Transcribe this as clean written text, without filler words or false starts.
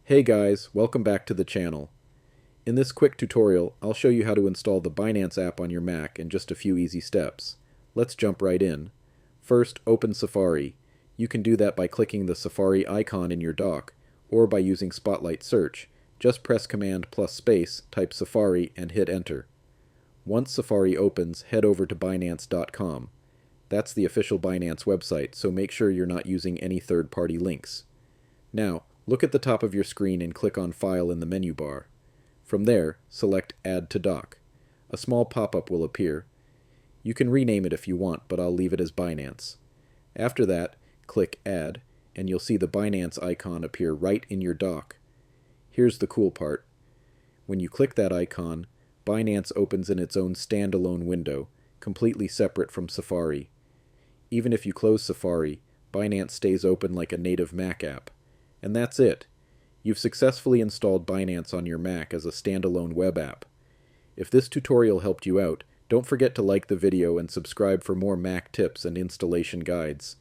Hey guys, welcome back to the channel. In this quick tutorial, I'll show you how to install the Binance app on your Mac in just a few easy steps. Let's jump right in. First, open Safari. You can do that by clicking the Safari icon in your dock, or by using Spotlight Search. Just press Command plus space, type Safari, and hit Enter. Once Safari opens, head over to Binance.com. That's the official Binance website, so make sure you're not using any third-party links. Now, look at the top of your screen and click on File in the menu bar. From there, select Add to Dock. A small pop-up will appear. You can rename it if you want, but I'll leave it as Binance. After that, click Add, and you'll see the Binance icon appear right in your dock. Here's the cool part. When you click that icon, Binance opens in its own standalone window, completely separate from Safari. Even if you close Safari, Binance stays open like a native Mac app. And that's it. You've successfully installed Binance on your Mac as a standalone web app. If this tutorial helped you out, don't forget to like the video and subscribe for more Mac tips and installation guides.